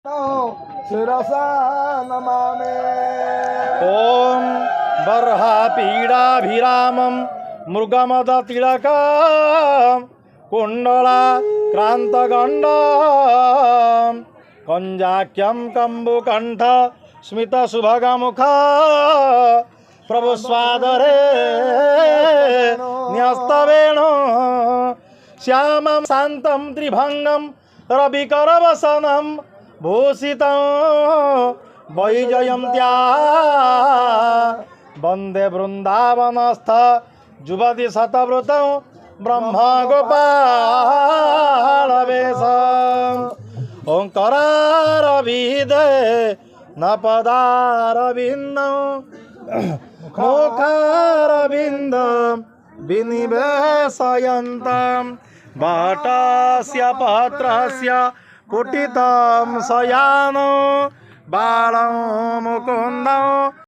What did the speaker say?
शिरसा नमामि। ओम बर्हा पीडाभिरामं मृगमदतिलक कुंडला क्रांतगंड कंजाक्यम कंबुकंठ स्मित सुभगमुख प्रभु स्वादरे न्यस्तवेणु श्यामं शांतं त्रिभंगं रविकरवसनं भूषितं वैजयन्त्या वंदे वृंदावनस्थ जुवति शतव्रतं ब्रह्म गोपालवेशम् ओंकारारविदे न पदारविन्दं मुखारविन्दं विनिवेशयन्तं बाटस्य पत्रस्य कुटितं शयानो बालं मुकुन्दं